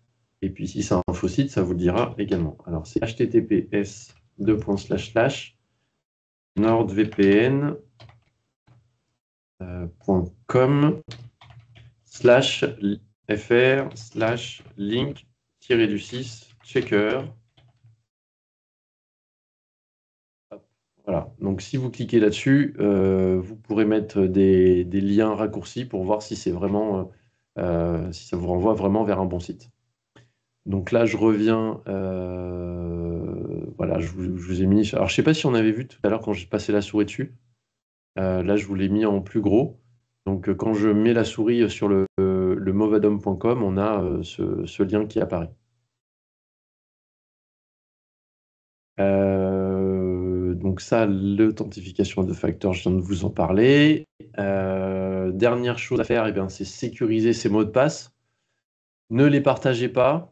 Et puis, si c'est un faux site, ça vous le dira également. Alors, c'est https://nordvpn.com /fr/link-du6 checker. Voilà. Donc, si vous cliquez là-dessus, vous pourrez mettre des liens raccourcis pour voir si c'est vraiment, si ça vous renvoie vraiment vers un bon site. Donc là, je reviens. Voilà, je vous ai mis. Alors, je ne sais pas si on avait vu tout à l'heure quand j'ai passé la souris dessus. Là, je vous l'ai mis en plus gros. Donc, quand je mets la souris sur le movadom.com, on a ce lien qui apparaît. Donc ça, l'authentification à deux facteurs, je viens de vous en parler. Dernière chose à faire, c'est sécuriser ces mots de passe. Ne les partagez pas.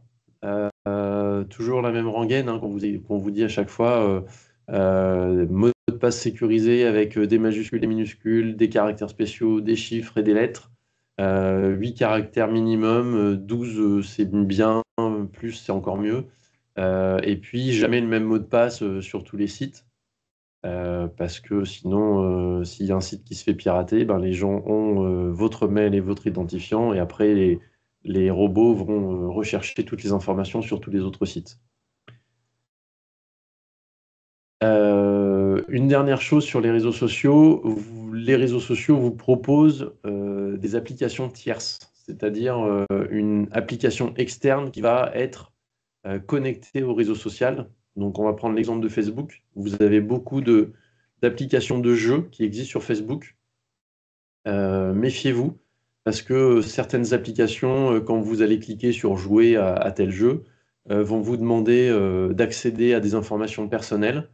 Toujours la même rengaine qu'on vous dit à chaque fois. Mot de passe sécurisé avec des majuscules, des minuscules, des caractères spéciaux, des chiffres et des lettres. 8 caractères minimum, 12 c'est bien, plus c'est encore mieux. Et puis jamais le même mot de passe sur tous les sites. Parce que sinon, s'il y a un site qui se fait pirater, les gens ont votre mail et votre identifiant, et après les robots vont rechercher toutes les informations sur tous les autres sites. Une dernière chose sur les réseaux sociaux, les réseaux sociaux vous proposent des applications tierces, c'est-à-dire une application externe qui va être connectée au réseau social. Donc on va prendre l'exemple de Facebook. Vous avez beaucoup d'applications de jeux qui existent sur Facebook. Méfiez-vous, parce que certaines applications, quand vous allez cliquer sur jouer à tel jeu, vont vous demander d'accéder à des informations personnelles.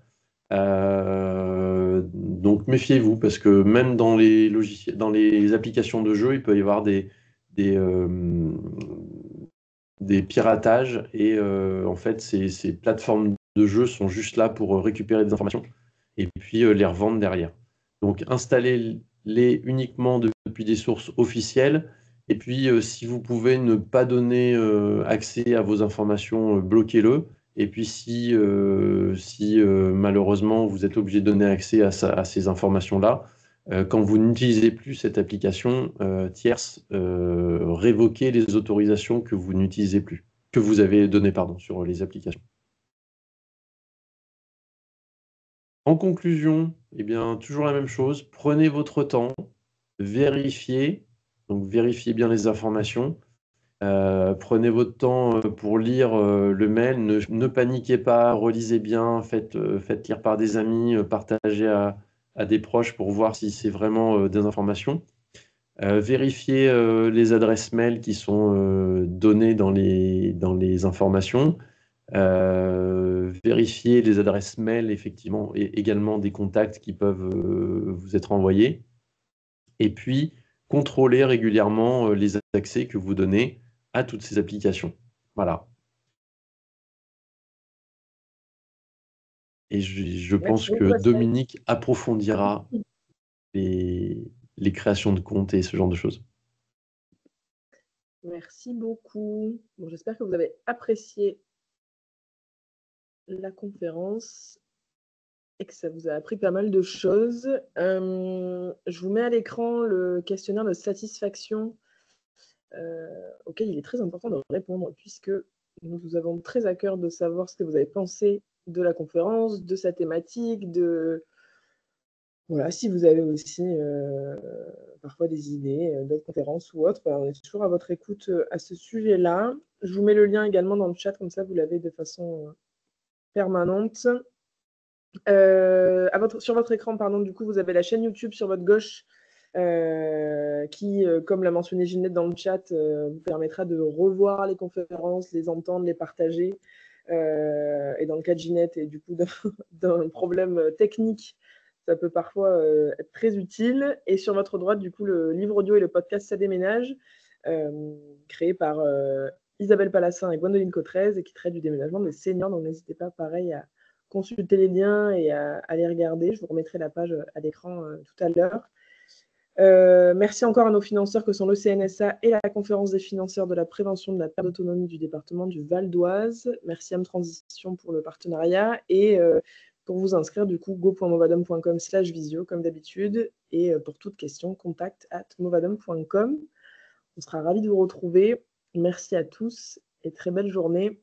Donc méfiez-vous parce que même dans les logiciels, dans les applications de jeu, il peut y avoir des, euh, des piratages et en fait ces plateformes de jeu sont juste là pour récupérer des informations et puis les revendre derrière. Donc installez-les uniquement depuis des sources officielles et puis si vous pouvez ne pas donner accès à vos informations, bloquez-le. Et puis si malheureusement vous êtes obligé de donner accès à ces informations-là, quand vous n'utilisez plus cette application tierce, révoquez les autorisations que vous n'utilisez plus, que vous avez données, pardon, sur les applications. En conclusion, eh bien, toujours la même chose, prenez votre temps, vérifiez, donc vérifiez bien les informations. Prenez votre temps pour lire le mail, ne paniquez pas, relisez bien, faites lire par des amis, partagez à des proches pour voir si c'est vraiment des informations. Vérifiez les adresses mail qui sont données dans les informations. Vérifiez les adresses mail, effectivement, et également des contacts qui peuvent vous être envoyés. Et puis, contrôlez régulièrement les accès que vous donnez à toutes ces applications. Voilà. Et je pense Merci que beaucoup, Pascal. Dominique approfondira les créations de comptes et ce genre de choses. Merci beaucoup. Bon, j'espère que vous avez apprécié la conférence et que ça vous a appris pas mal de choses. Je vous mets à l'écran le questionnaire de satisfaction auquel il est très important de répondre puisque nous avons très à cœur de savoir ce que vous avez pensé de la conférence, de sa thématique, voilà, si vous avez aussi parfois des idées d'autres conférences ou autres, on est toujours à votre écoute à ce sujet-là. Je vous mets le lien également dans le chat, comme ça vous l'avez de façon permanente. Sur votre écran, pardon, du coup, vous avez la chaîne YouTube sur votre gauche qui, comme l'a mentionné Ginette dans le chat, vous permettra de revoir les conférences, les entendre, les partager. Et dans le cas de Ginette et du coup d'un problème technique, ça peut parfois être très utile. Et sur votre droite, du coup, le livre audio et le podcast Ça déménage, créé par Isabelle Palassin et Gwendoline Cotrez et qui traite du déménagement des seniors. Donc n'hésitez pas, pareil, à consulter les liens et à les regarder. Je vous remettrai la page à l'écran tout à l'heure. Merci encore à nos financeurs que sont le CNSA et la conférence des financeurs de la prévention de la perte d'autonomie du département du Val d'Oise. Merci à Transition pour le partenariat et pour vous inscrire du coup go.movadom.com/visio comme d'habitude et pour toute question contact@movadom.com. On sera ravis de vous retrouver. Merci à tous et très belle journée.